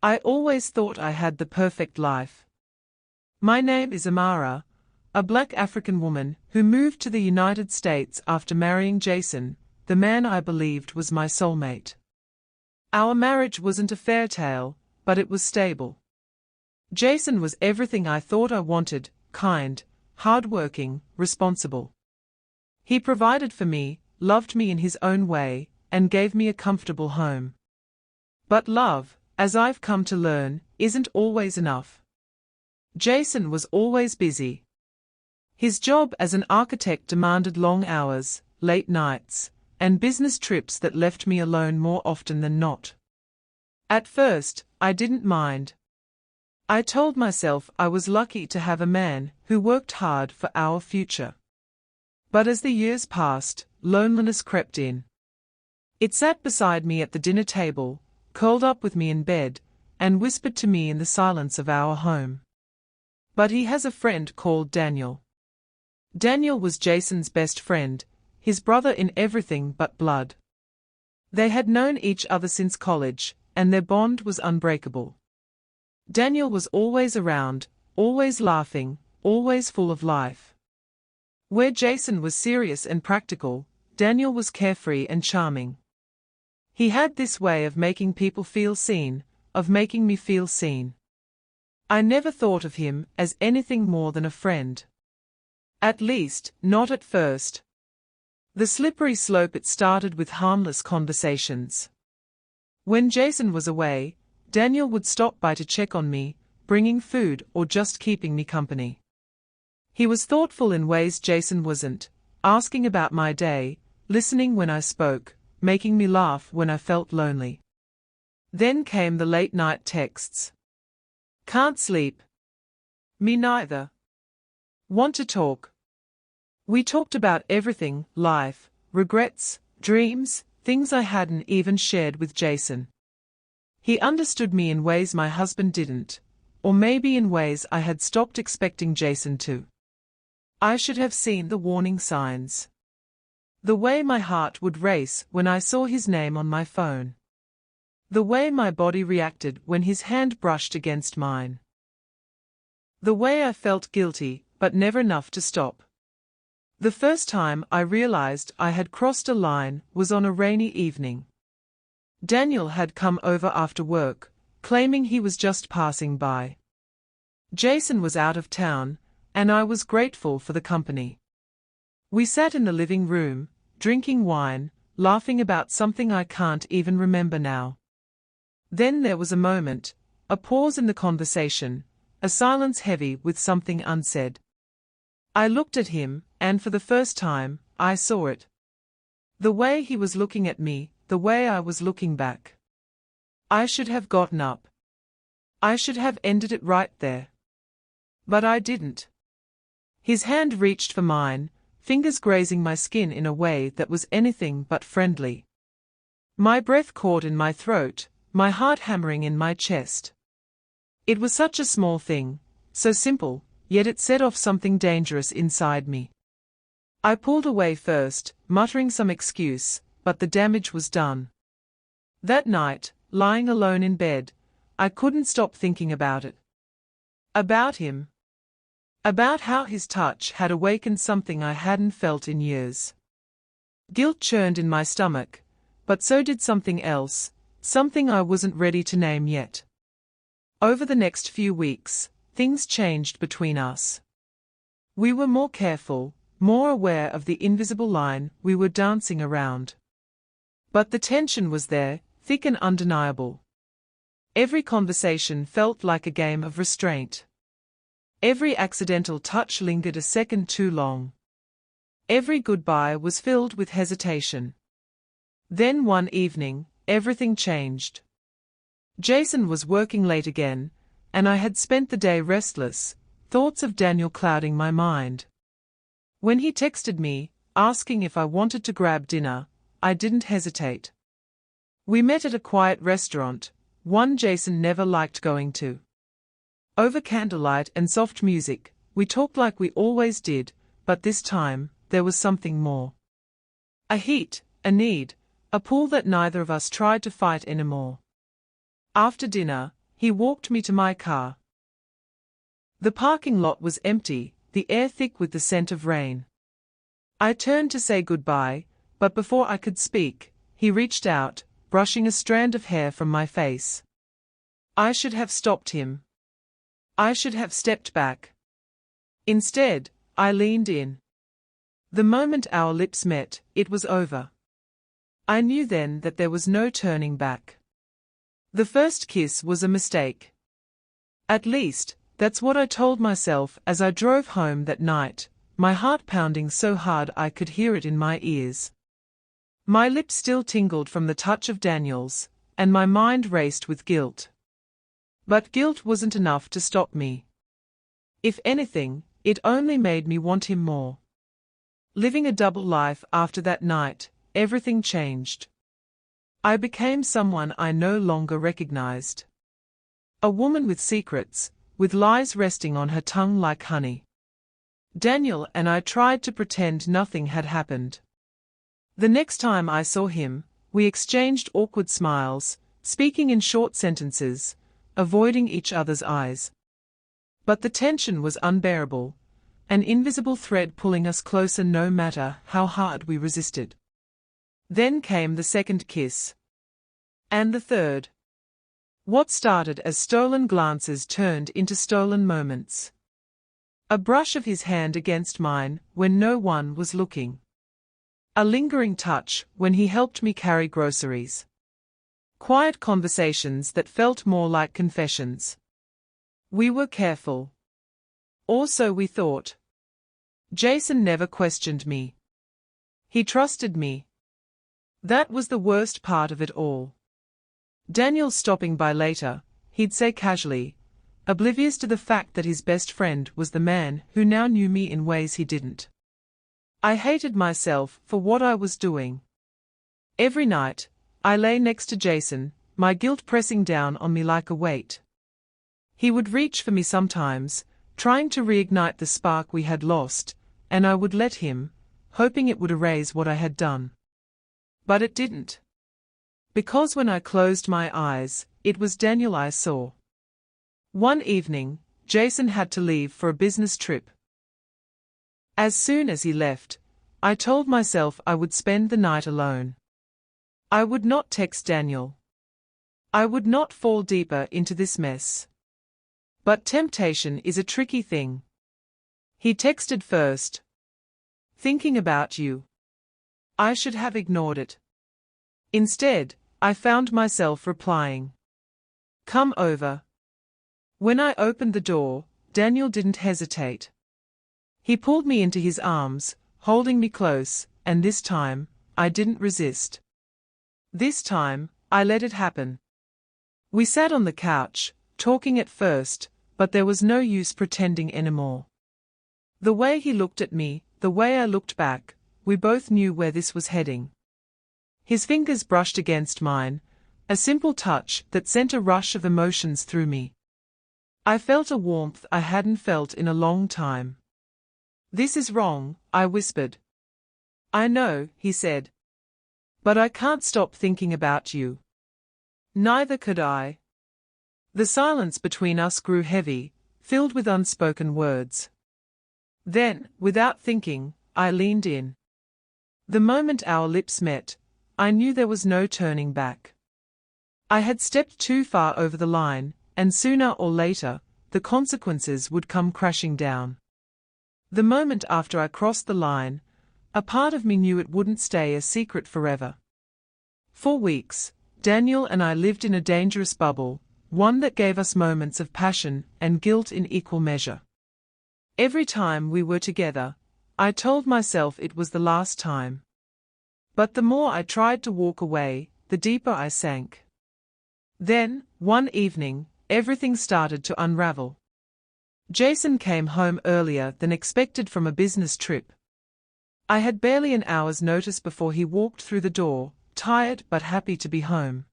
I always thought I had the perfect life. My name is Amara, a black African woman who moved to the United States after marrying Jason, the man I believed was my soulmate. Our marriage wasn't a fairy tale, but it was stable. Jason was everything I thought I wanted: kind, hardworking, responsible. He provided for me, loved me in his own way, and gave me a comfortable home. But love, as I've come to learn, isn't always enough. Jason was always busy. His job as an architect demanded long hours, late nights, and business trips that left me alone more often than not. At first, I didn't mind. I told myself I was lucky to have a man who worked hard for our future. But as the years passed, loneliness crept in. It sat beside me at the dinner table, curled up with me in bed, and whispered to me in the silence of our home. But he has a friend called Daniel. Daniel was Jason's best friend, his brother in everything but blood. They had known each other since college, and their bond was unbreakable. Daniel was always around, always laughing, always full of life. Where Jason was serious and practical, Daniel was carefree and charming. He had this way of making people feel seen, of making me feel seen. I never thought of him as anything more than a friend. At least, not at first. The slippery slope it started with harmless conversations. When Jason was away, Daniel would stop by to check on me, bringing food or just keeping me company. He was thoughtful in ways Jason wasn't, asking about my day, listening when I spoke, making me laugh when I felt lonely. Then came the late-night texts. Can't sleep. Me neither. Want to talk. We talked about everything: life, regrets, dreams, things I hadn't even shared with Jason. He understood me in ways my husband didn't, or maybe in ways I had stopped expecting Jason to. I should have seen the warning signs. The way my heart would race when I saw his name on my phone. The way my body reacted when his hand brushed against mine. The way I felt guilty, but never enough to stop. The first time I realized I had crossed a line was on a rainy evening. Daniel had come over after work, claiming he was just passing by. Jason was out of town, and I was grateful for the company. We sat in the living room, drinking wine, laughing about something I can't even remember now. Then there was a moment, a pause in the conversation, a silence heavy with something unsaid. I looked at him, and for the first time, I saw it. The way he was looking at me, the way I was looking back. I should have gotten up. I should have ended it right there. But I didn't. His hand reached for mine, fingers grazing my skin in a way that was anything but friendly. My breath caught in my throat, my heart hammering in my chest. It was such a small thing, so simple, yet it set off something dangerous inside me. I pulled away first, muttering some excuse, but the damage was done. That night, lying alone in bed, I couldn't stop thinking about it. About him. About how his touch had awakened something I hadn't felt in years. Guilt churned in my stomach, but so did something else, something I wasn't ready to name yet. Over the next few weeks, things changed between us. We were more careful, more aware of the invisible line we were dancing around. But the tension was there, thick and undeniable. Every conversation felt like a game of restraint. Every accidental touch lingered a second too long. Every goodbye was filled with hesitation. Then one evening, everything changed. Jason was working late again, and I had spent the day restless, thoughts of Daniel clouding my mind. When he texted me, asking if I wanted to grab dinner, I didn't hesitate. We met at a quiet restaurant, one Jason never liked going to. Over candlelight and soft music, we talked like we always did, but this time, there was something more. A heat, a need, a pull that neither of us tried to fight anymore. After dinner, He walked me to my car. The parking lot was empty, the air thick with the scent of rain. I turned to say goodbye, but before I could speak, he reached out, brushing a strand of hair from my face. I should have stopped him. I should have stepped back. Instead, I leaned in. The moment our lips met, it was over. I knew then that there was no turning back. The first kiss was a mistake. At least, that's what I told myself as I drove home that night, my heart pounding so hard I could hear it in my ears. My lips still tingled from the touch of Daniel's, and my mind raced with guilt. But guilt wasn't enough to stop me. If anything, it only made me want him more. Living a double life after that night, everything changed. I became someone I no longer recognized. A woman with secrets, with lies resting on her tongue like honey. Daniel and I tried to pretend nothing had happened. The next time I saw him, we exchanged awkward smiles, speaking in short sentences, avoiding each other's eyes. But the tension was unbearable, an invisible thread pulling us closer no matter how hard we resisted. Then came the second kiss. And the third. What started as stolen glances turned into stolen moments. A brush of his hand against mine when no one was looking. A lingering touch when he helped me carry groceries. Quiet conversations that felt more like confessions. We were careful. Or so we thought. Jason never questioned me. He trusted me. That was the worst part of it all. Daniel stopping by later, he'd say casually, oblivious to the fact that his best friend was the man who now knew me in ways he didn't. I hated myself for what I was doing. Every night, I lay next to Jason, my guilt pressing down on me like a weight. He would reach for me sometimes, trying to reignite the spark we had lost, and I would let him, hoping it would erase what I had done. But it didn't. Because when I closed my eyes, it was Daniel I saw. One evening, Jason had to leave for a business trip. As soon as he left, I told myself I would spend the night alone. I would not text Daniel. I would not fall deeper into this mess. But temptation is a tricky thing. He texted first. Thinking about you. I should have ignored it. Instead, I found myself replying. Come over. When I opened the door, Daniel didn't hesitate. He pulled me into his arms, holding me close, and this time, I didn't resist. This time, I let it happen. We sat on the couch, talking at first, but there was no use pretending anymore. The way he looked at me, the way I looked back, we both knew where this was heading. His fingers brushed against mine, a simple touch that sent a rush of emotions through me. I felt a warmth I hadn't felt in a long time. This is wrong, I whispered. I know, he said. But I can't stop thinking about you. Neither could I. The silence between us grew heavy, filled with unspoken words. Then, without thinking, I leaned in. The moment our lips met, I knew there was no turning back. I had stepped too far over the line, and sooner or later, the consequences would come crashing down. The moment after I crossed the line, a part of me knew it wouldn't stay a secret forever. For weeks, Daniel and I lived in a dangerous bubble, one that gave us moments of passion and guilt in equal measure. Every time we were together, I told myself it was the last time. But the more I tried to walk away, the deeper I sank. Then, one evening, everything started to unravel. Jason came home earlier than expected from a business trip. I had barely an hour's notice before he walked through the door, tired but happy to be home.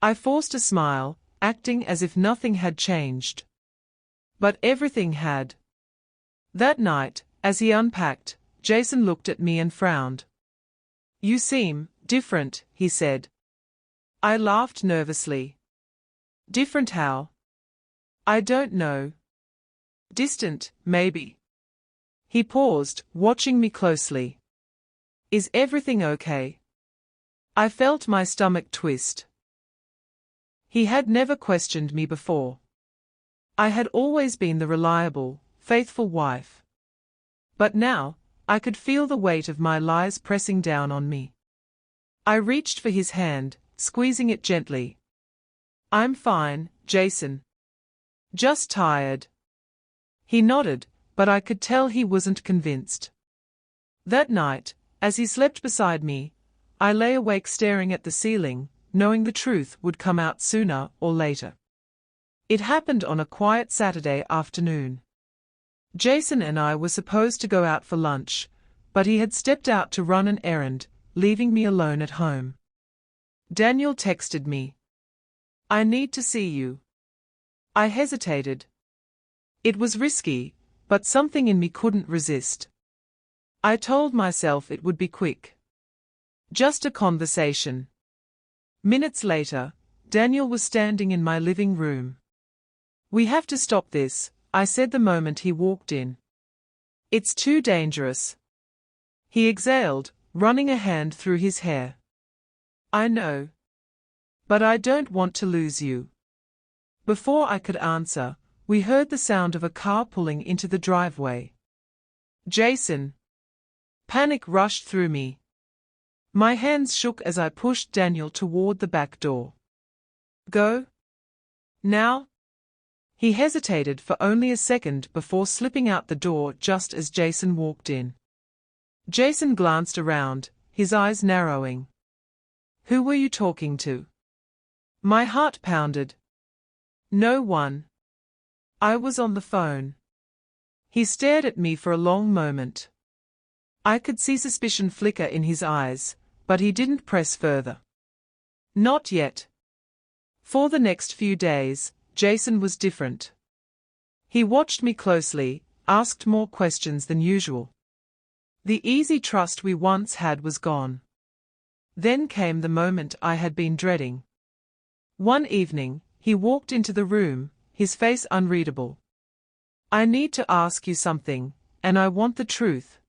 I forced a smile, acting as if nothing had changed. But everything had. That night, as he unpacked, Jason looked at me and frowned. You seem different, he said. I laughed nervously. Different how? I don't know. Distant, maybe. He paused, watching me closely. Is everything okay? I felt my stomach twist. He had never questioned me before. I had always been the reliable, faithful wife. But now, I could feel the weight of my lies pressing down on me. I reached for his hand, squeezing it gently. I'm fine, Jason. Just tired. He nodded, but I could tell he wasn't convinced. That night, as he slept beside me, I lay awake staring at the ceiling, knowing the truth would come out sooner or later. It happened on a quiet Saturday afternoon. Jason and I were supposed to go out for lunch, but he had stepped out to run an errand, leaving me alone at home. Daniel texted me. I need to see you. I hesitated. It was risky, but something in me couldn't resist. I told myself it would be quick. Just a conversation. Minutes later, Daniel was standing in my living room. We have to stop this, I said the moment he walked in. It's too dangerous. He exhaled, running a hand through his hair. I know. But I don't want to lose you. Before I could answer, we heard the sound of a car pulling into the driveway. Jason. Panic rushed through me. My hands shook as I pushed Daniel toward the back door. Go? Now? He hesitated for only a second before slipping out the door just as Jason walked in. Jason glanced around, his eyes narrowing. Who were you talking to? My heart pounded. No one. I was on the phone. He stared at me for a long moment. I could see suspicion flicker in his eyes, but he didn't press further. Not yet. For the next few days, Jason was different. He watched me closely, asked more questions than usual. The easy trust we once had was gone. Then came the moment I had been dreading. One evening, he walked into the room, his face unreadable. I need to ask you something, and I want the truth.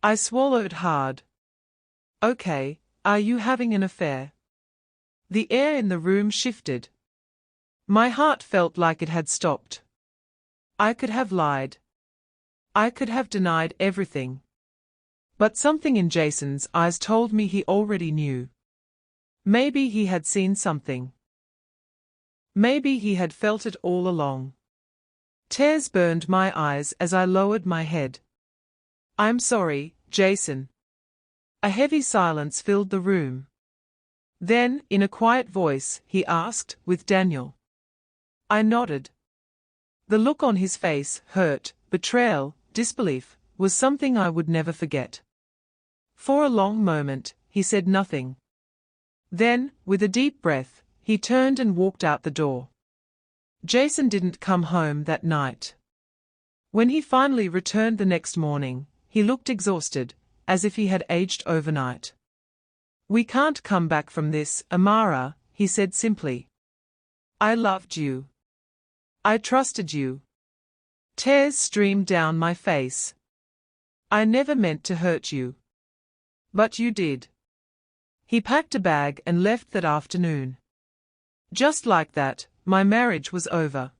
I swallowed hard. Okay, are you having an affair? The air in the room shifted. My heart felt like it had stopped. I could have lied. I could have denied everything. But something in Jason's eyes told me he already knew. Maybe he had seen something. Maybe he had felt it all along. Tears burned my eyes as I lowered my head. I'm sorry, Jason. A heavy silence filled the room. Then, in a quiet voice, he asked, with Daniel. I nodded. The look on his face, hurt, betrayal, disbelief, was something I would never forget. For a long moment, he said nothing. Then, with a deep breath, he turned and walked out the door. Jason didn't come home that night. When he finally returned the next morning, he looked exhausted, as if he had aged overnight. We can't come back from this, Amara, he said simply. I loved you. I trusted you. Tears streamed down my face. I never meant to hurt you. But you did. He packed a bag and left that afternoon. Just like that, my marriage was over.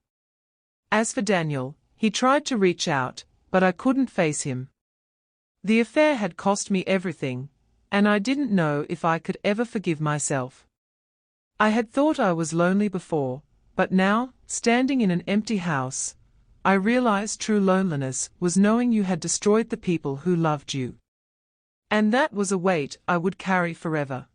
As for Daniel, he tried to reach out, but I couldn't face him. The affair had cost me everything, and I didn't know if I could ever forgive myself. I had thought I was lonely before, but now, standing in an empty house, I realized true loneliness was knowing you had destroyed the people who loved you. And that was a weight I would carry forever.